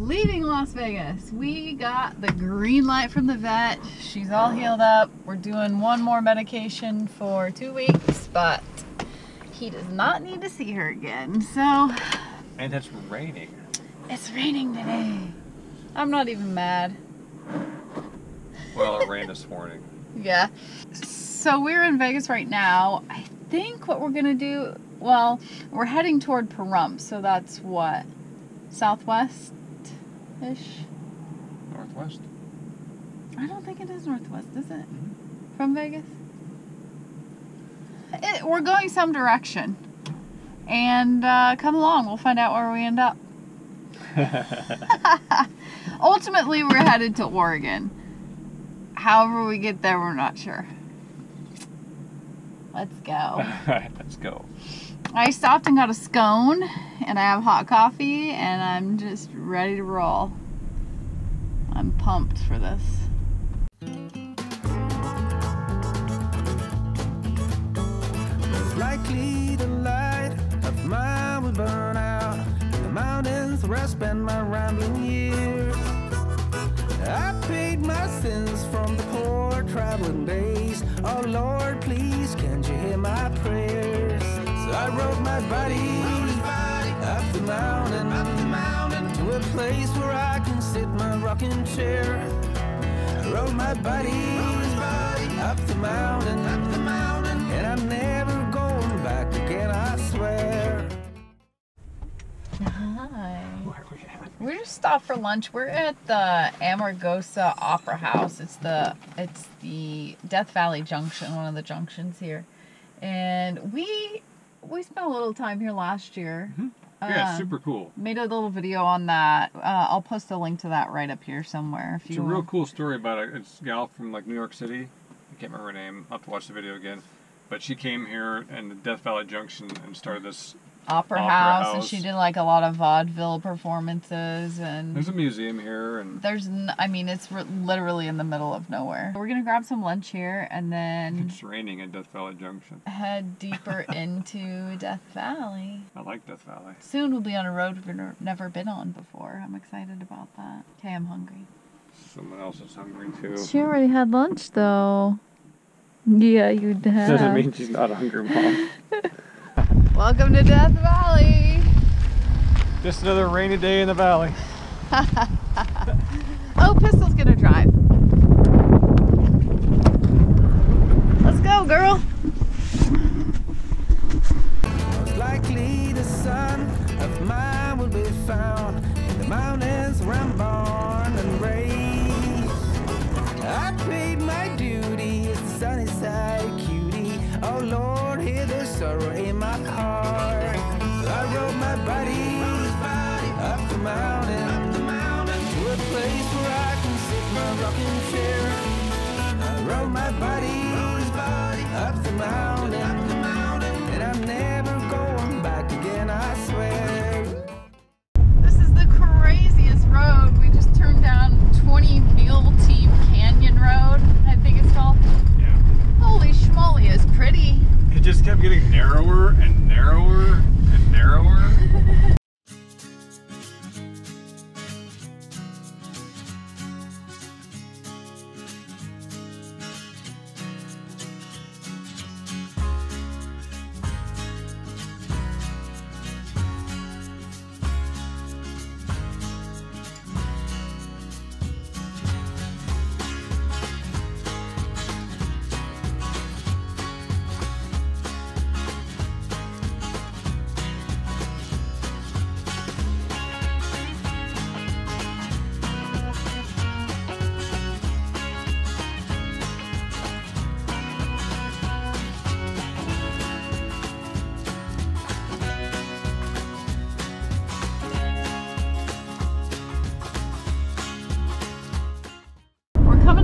leaving Las Vegas. We got the green light from the vet. She's all healed up. We're doing one more medication for 2 weeks, but he does not need to see her again. So. And it's raining. It's raining today. I'm not even mad. Well, it rained this morning. Yeah. So we're in Vegas right now. I think what we're gonna do, well, we're heading toward Pahrump, so that's what? Southwest-ish? Northwest? I don't think it is northwest, is it? From Vegas? We're going some direction. And come along, we'll find out where we end up. Ultimately, we're headed to Oregon. However we get there, we're not sure. Let's go. Alright, let's go. I stopped and got a scone, and I have hot coffee, and I'm just ready to roll. I'm pumped for this. It's likely the light of mine will burn out in the mountains where I spend my rambling years. I paid my sins from the poor traveling days. Oh Lord, please, can't you hear my prayers? So I rode my body up the mountain to a place where I can sit my rocking chair. I rode my body up the mountain, and I'm never going back again, I swear. Hi. We just stopped for lunch. We're at the Amargosa Opera House. It's the Death Valley Junction, one of the junctions here. And we spent a little time here last year. Yeah, super cool. Made a little video on that. I'll post a link to that right up here somewhere. If It's a real cool story about it. It's a gal from like New York City. I can't remember her name. I'll have to watch the video again. But she came here in the Death Valley Junction and started this Opera House, and she did like a lot of vaudeville performances, and there's a museum here, and it's literally in the middle of nowhere. We're gonna grab some lunch here, and then it's raining at Death Valley Junction. Head deeper into Death Valley. I like Death Valley. Soon we'll be on a road we've never been on before. I'm excited about that. Okay, I'm hungry. Someone else is hungry too. She already had lunch though. Yeah, you have. Doesn't mean she's not hungry, Mom. Welcome to Death Valley. Just another rainy day in the valley. Oh, Pistol's gonna drive. Let's go, girl. Most likely the son of mine will be found in the mountains where I'm born and raised. I paid my duty as a sunny side cutie. Oh Lord, hear the sorrow in my heart. So I rode my body up the mountain to a place where I can sit my rocking chair. I rode my body up the mountain, and I'm never going back again, I swear. This is the craziest road. We just turned down 20 Mule Team Canyon Road, I think it's called. Yeah. Holy schmoly, it's pretty. It just kept getting narrower and narrower and narrower.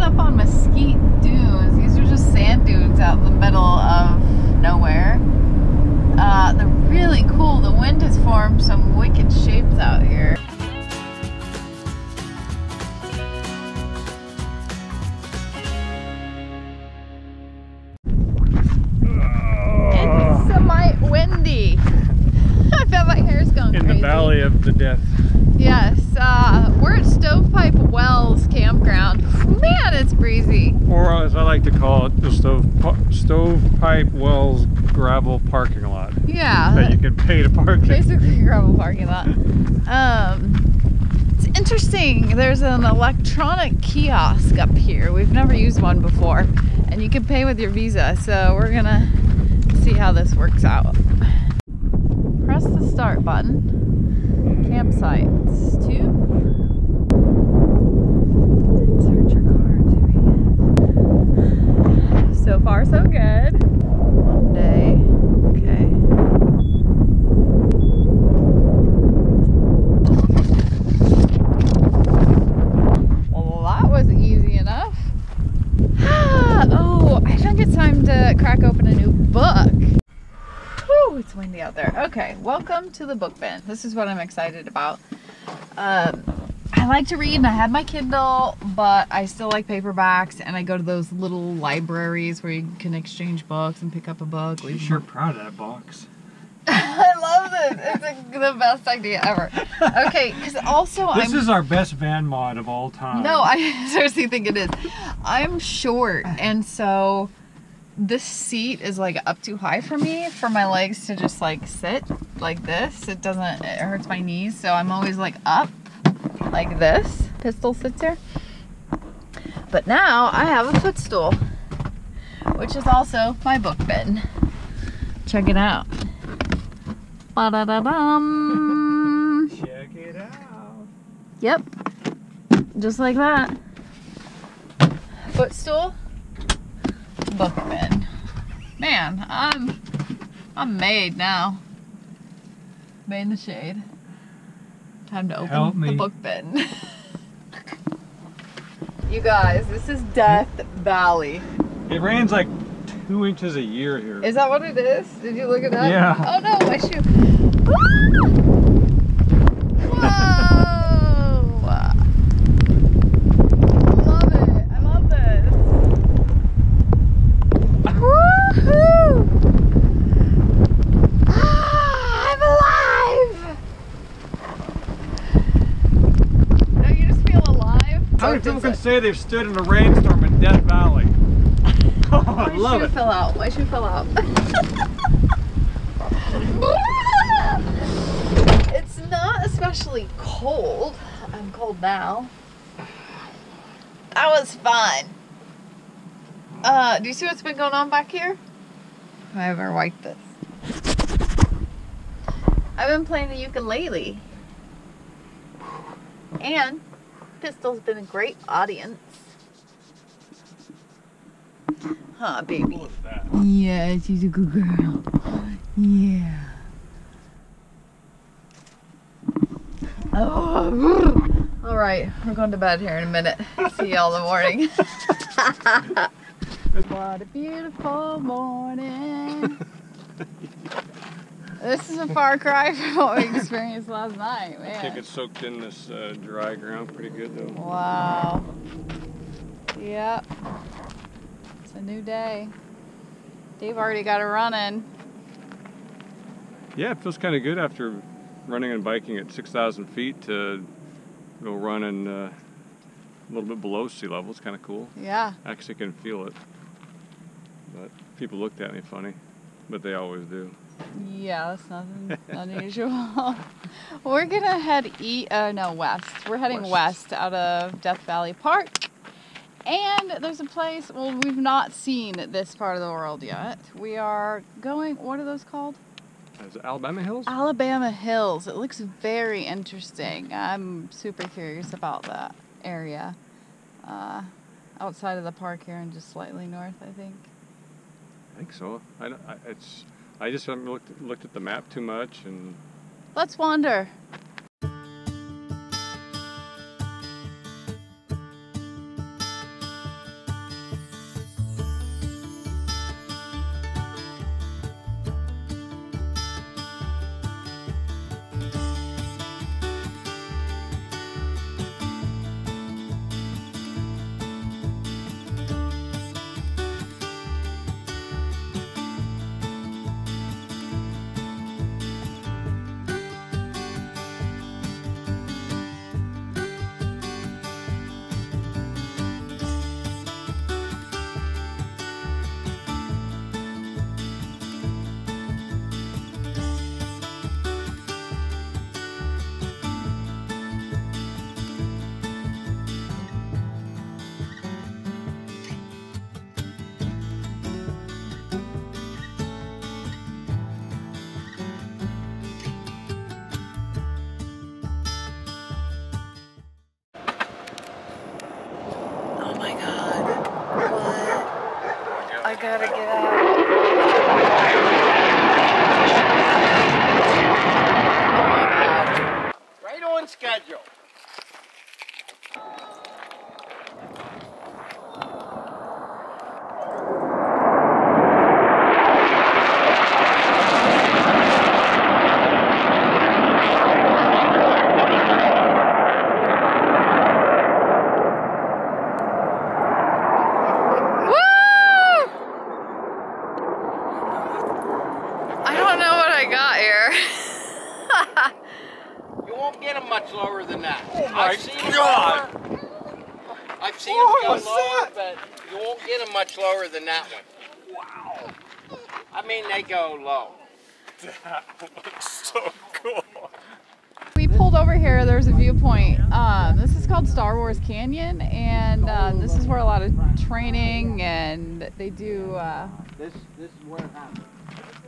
Up on Mesquite Dunes. These are just sand dunes out in the middle of nowhere. They're really cool. The wind has formed some wicked shapes out here. It's semi-windy. I bet my hair's going crazy. In the valley of the death. Yes, we're at Stovepipe Wells Campground. Man, it's breezy. Or as I like to call it, the Stovepipe Wells gravel parking lot. Yeah. That you can pay to park in. Basically a gravel parking lot. It's interesting. There's an electronic kiosk up here. We've never used one before. And you can pay with your Visa. So we're gonna see how this works out. Press the start button. Campsites 2. Insert your card to be. So far so good. One day. Okay. Well, that was easy enough. Oh, I think it's time to crack open a new book. Whew, it's windy out there. Okay, welcome to the book bin. This is what I'm excited about. I like to read and I have my Kindle, but I still like paperbacks, and I go to those little libraries where you can exchange books and pick up a book. You're sure proud of that box. I love this. It's the best idea ever. Okay, because also This is our best van mod of all time. No, I seriously think it is. I'm short, and so this seat is like up too high for me, for my legs to just like sit like this. It hurts my knees, so I'm always like up like this. Pistol sits here. But now I have a footstool, which is also my book bin. Check it out. Ba-da-da-dum. Check it out. Yep. Just like that. Footstool. Book bin. Man, I'm made now. Made in the shade. Time to open the book bin. You guys, this is Death Valley. It rains like 2 inches a year here. Is that what it is? Did you look at that? Yeah. Oh no, my shoe. Whoa! Love it. I love this. Woohoo! I'm alive! Don't you just feel alive? How many people can say they've stood in a rainstorm in Death Valley? Oh, I love it. My shoe fell out. It's not especially cold. I'm cold now. That was fun. Do you see what's been going on back here? I haven't wiped this. I've been playing the ukulele. And Pistol's been a great audience. Huh, baby? What was that? Yeah, she's a good girl. Yeah. Oh. All right, we're going to bed here in a minute. See y'all in the morning. What a beautiful morning. This is a far cry from what we experienced last night, man. I think it's soaked in this dry ground pretty good though. Wow. Yep. It's a new day. Dave already got it running. Yeah, it feels kind of good after running and biking at 6,000 feet to go running a little bit below sea level. It's kind of cool. Yeah. I actually can feel it. But people looked at me funny, but they always do. Yeah, that's nothing unusual. We're gonna head west. We're heading west out of Death Valley Park. And there's a place, well, we've not seen this part of the world yet. We are going, what are those called? Is it Alabama Hills? Alabama Hills. It looks very interesting. I'm super curious about that area. Outside of the park here and just slightly north, I think. I think so. I just haven't looked at the map too much and. Let's wander. gotta get out. Right on schedule. You won't get them much lower than that. Oh my God! I've seen them go lower, but you won't get them much lower than that one. Wow! I mean, they go low. That looks so cool. We pulled over here. There's a viewpoint. This is called Star Wars Canyon, and this is where a lot of training and they do. This is where it happened.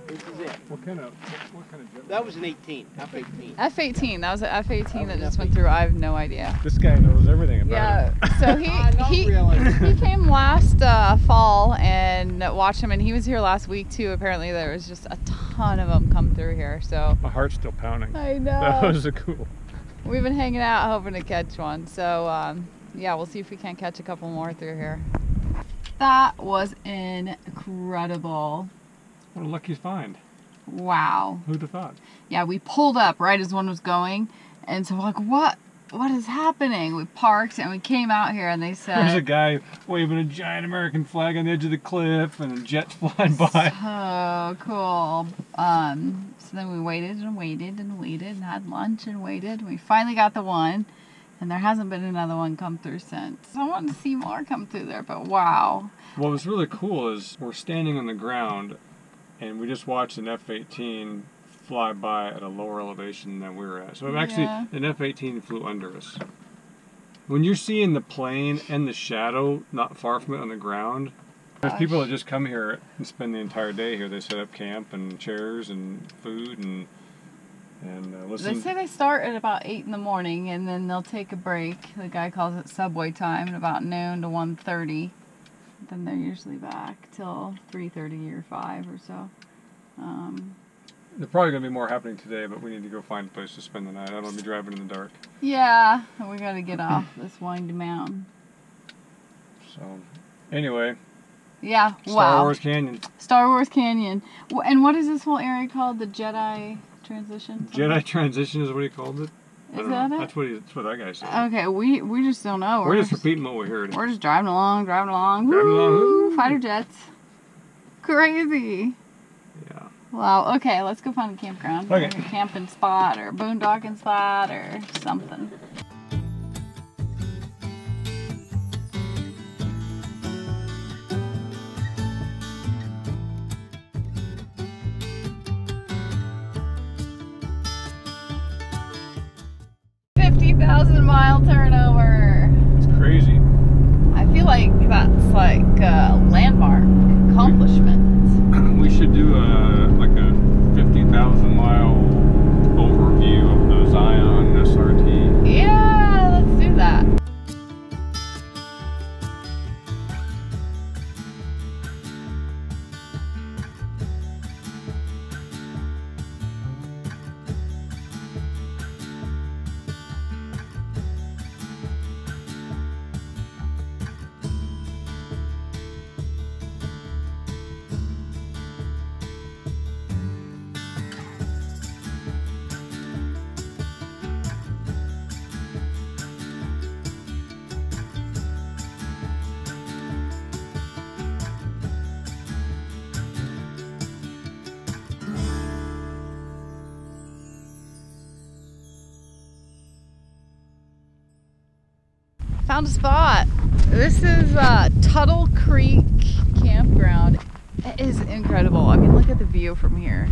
This is it. What kind of jet? That was an 18, F-18. F-18. That was an F-18 that just went through. I have no idea. This guy knows everything about it. Yeah. So he came last fall and watched him, and he was here last week too. Apparently there was just a ton of them come through here. So My heart's still pounding. I know. That was cool. We've been hanging out hoping to catch one. So yeah, we'll see if we can't catch a couple more through here. That was incredible. What a lucky find. Wow. Who'd have thought? Yeah, we pulled up right as one was going, and so we're like, what is happening? We parked and we came out here, and they said There's a guy waving a giant American flag on the edge of the cliff and jets flying by. oh cool. So then we waited and waited and waited and had lunch and waited, and we finally got the one, and there hasn't been another one come through since. I wanted to see more come through there, but wow. What was really cool is we're standing on the ground and we just watched an F-18 fly by at a lower elevation than we were at. So actually, an F-18 flew under us. When you're seeing the plane and the shadow not far from it on the ground, there's people that just come here and spend the entire day here. They set up camp and chairs and food and listen. They say they start at about 8 in the morning, and then they'll take a break. The guy calls it subway time, at about noon to 1:30. Then they're usually back till 3:30 or 5 or so. There's probably going to be more happening today, but we need to go find a place to spend the night. I don't want to be driving in the dark. Yeah, we got to get off this windy mountain. So, anyway. Yeah, wow. Star Wars Canyon. Star Wars Canyon. And what is this whole area called? The Jedi Transition? Jedi Transition is what he called it. Is that it? That's what that guy said. Okay, we just don't know. We're just repeating what we heard. We're just driving along. Driving along. Woo, fighter jets. Crazy. Yeah. Wow. Okay, let's go find a campground. Okay. Like a camping spot or boondocking spot or something. $50,000-mile turnover. It's crazy. I feel like that's like a landmark accomplishment. We should do like a 50,000-mile overview of the Zion SRT. Yeah, let's do that. Found a spot. This is Tuttle Creek Campground. It is incredible. I mean, look at the view from here.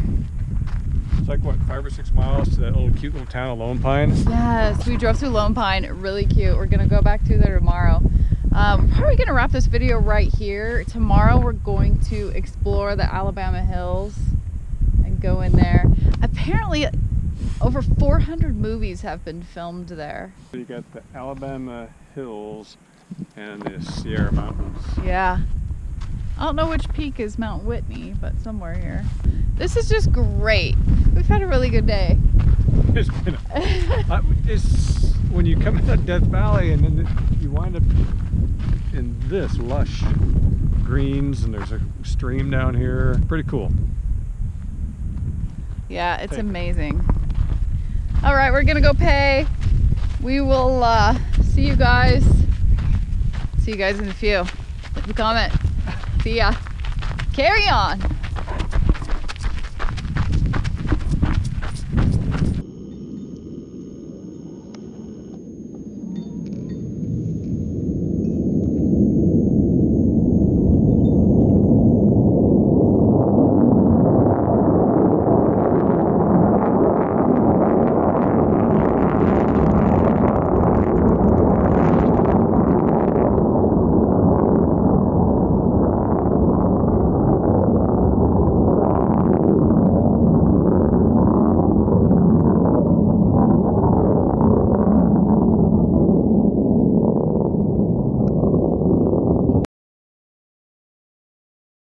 It's like, what, 5 or 6 miles to that cute little town of Lone Pine? Yes, we drove through Lone Pine. Really cute. We're going to go back through there tomorrow. We're probably going to wrap this video right here. Tomorrow we're going to explore the Alabama Hills and go in there. Apparently, over 400 movies have been filmed there. You got the Alabama Hills and the Sierra Mountains. Yeah. I don't know which peak is Mount Whitney, but somewhere here. This is just great. We've had a really good day. It's been it's when you come out of Death Valley and then you wind up in this lush greens, and there's a stream down here. Pretty cool. Yeah, it's amazing. All right, we're gonna go pay. We will see you guys in a few. Leave a comment. See ya. Carry on.